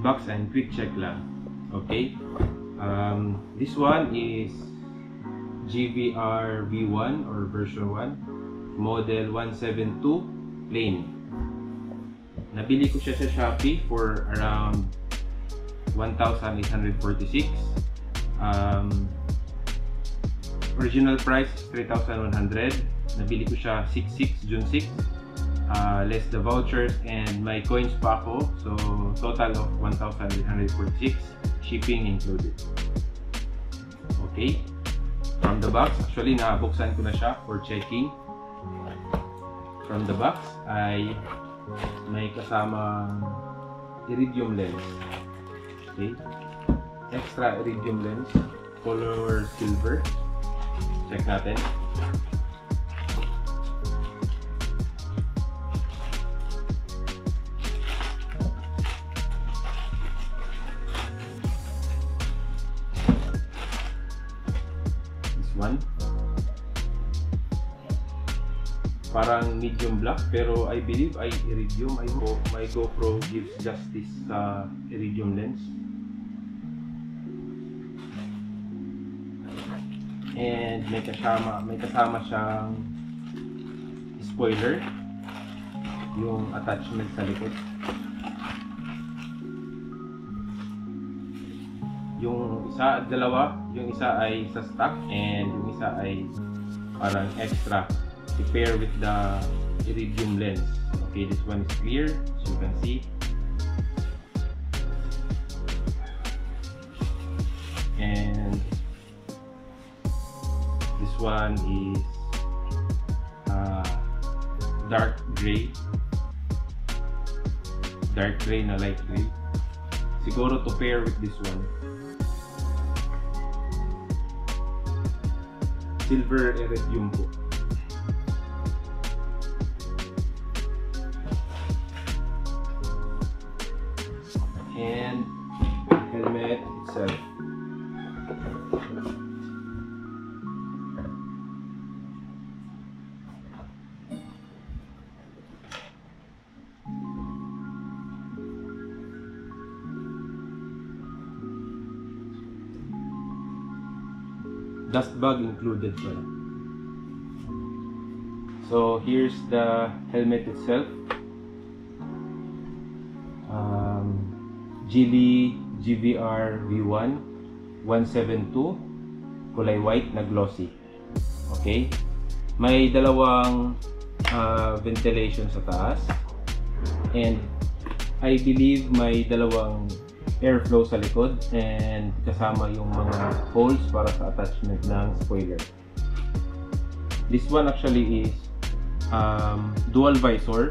box and quick check lang. Okay, this one is GVR V1 or version 1, model 172 plain. Nabili ko siya sa Shopee for around 1,846. Original price is 3,100. Nabili ko siya 6/6, June 6. Less the vouchers and my coins pa ako. So, total of 1,846. Shipping included. Okay. From the box, actually nabuksan ko na siya for checking. From the box ay may kasamang iridium lens. Okay. Extra iridium lens. Color silver. Check natin. One. Parang medium black pero I believe ay iridium. I hope my GoPro gives justice sa iridium lens. And may kasama siyang spoiler, yung attachment sa likod. Yung isa, dalawa, yung isa ay sa stock and yung isa ay parang extra to pair with the iridium lens. Okay, this one is clear as you can see. And this one is dark gray na light gray. Siguro to pair with this one. Silver iridium po. And helmet itself. Dust bag included pala. So here's the helmet itself. Geely GVR V1 172 kulay white na glossy. Okay, may dalawang ventilation sa taas and I believe may dalawang airflow sa likod and kasama yung mga holes para sa attachment ng spoiler. This one actually is dual visor.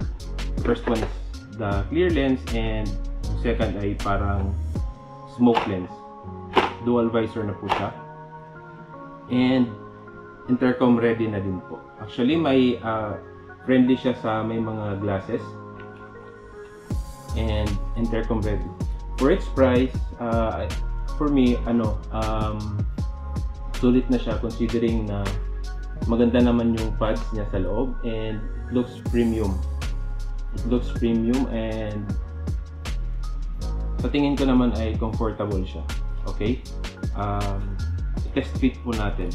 First one is the clear lens and yung second ay parang smoke lens. Dual visor na po siya. And intercom ready na din po. Actually may friendly siya sa may mga glasses and intercom ready. For its price, for me, sulit na siya considering na maganda naman yung pads niya sa loob and looks premium. It looks premium and sa tingin ko naman ay comfortable siya. Okay? Test fit po natin.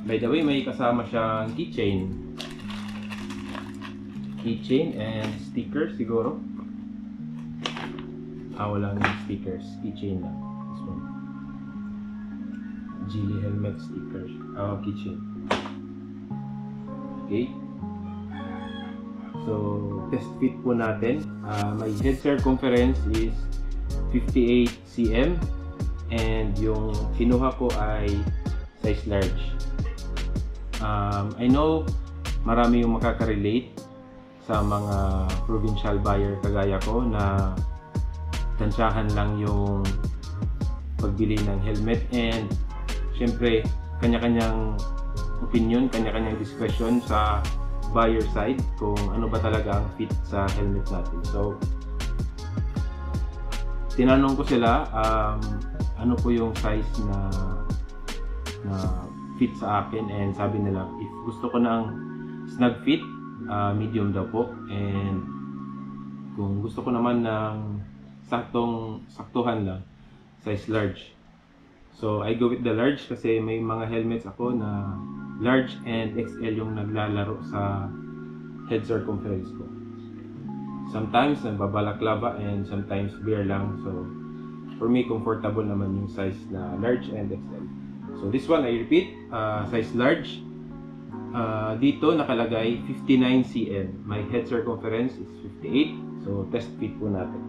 By the way, may kasama siyang keychain and stickers siguro. Walang stickers, keychain lang. This one. Geely helmet stickers. Keychain. Okay. So, test fit po natin. My head circumference is 58 cm and yung kinuha ko ay size large. I know marami yung makaka-relate sa mga provincial buyer kagaya ko na tansyahan lang yung pagbili ng helmet and syempre kanya-kanyang opinion, kanya-kanyang discretion sa buyer side kung ano ba talaga ang fit sa helmet natin. So tinanong ko sila ano po yung size na fit sa akin and sabi nila if gusto ko ng snug fit, medium daw po and Kung gusto ko naman ng saktuhan lang, size large. So I go with the large kasi may mga helmets ako na large and XL yung naglalaro sa head circumference ko. Sometimes nagbabalaklava and sometimes beer lang. So for me, comfortable naman yung size na large and XL. So this one, I repeat, size large. Dito nakalagay 59 cm. My head circumference is 58. So test fit po natin.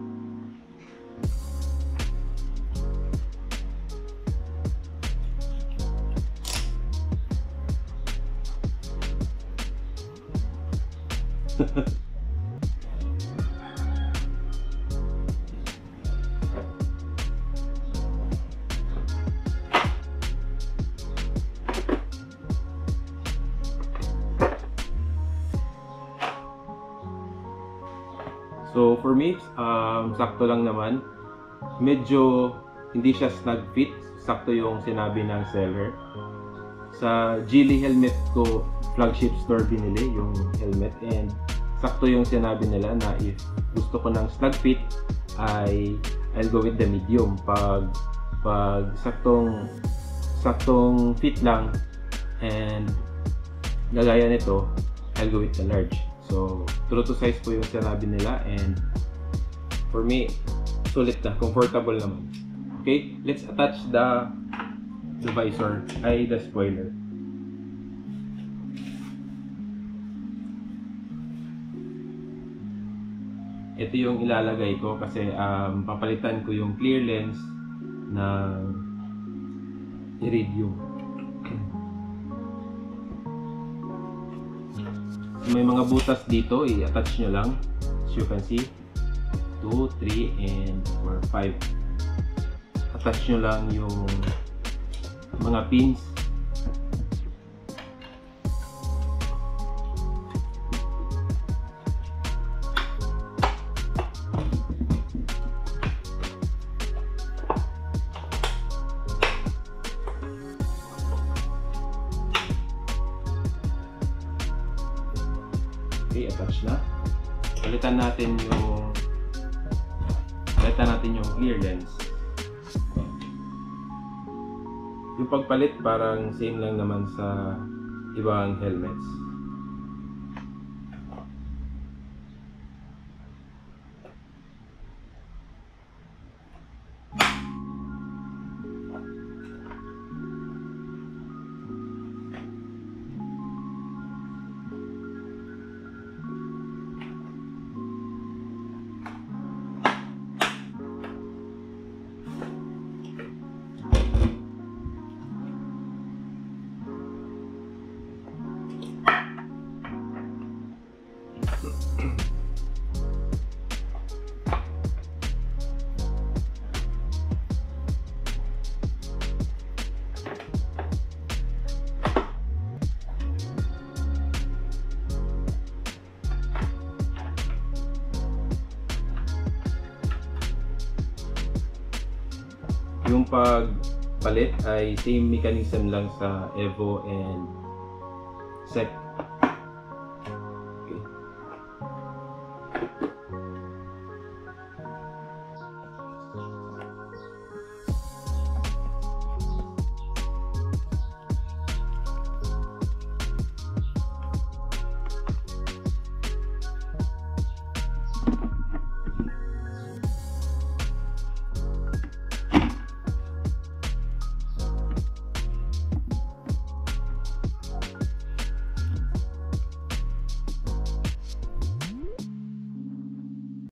So for me, sakto lang naman. Medyo hindi siya snug fit. Sakto yung sinabi ng seller. Sa Geely helmet ko, flagship store binili yung helmet, and sakto yung sinabi nila na if gusto ko ng snug fit ay I'll go with the medium. Pag saktong fit lang and gagaya nito, I'll go with the large. So true to size po yung sinabi nila, and for me, sulit na, comfortable naman. Okay, let's attach the visor, the spoiler. Ito yung ilalagay ko kasi papalitan ko yung clear lens ng iridium. May mga butas dito, i-attach nyo lang. As you can see, 2, 3, and 4, 5. Attach nyo lang yung mga pins. Okay, attach na. Palitan natin yung clear lens. Yung pagpalit parang same lang naman sa ibang helmets. Yung pagpalit ay same mechanism lang sa Evo and Sep.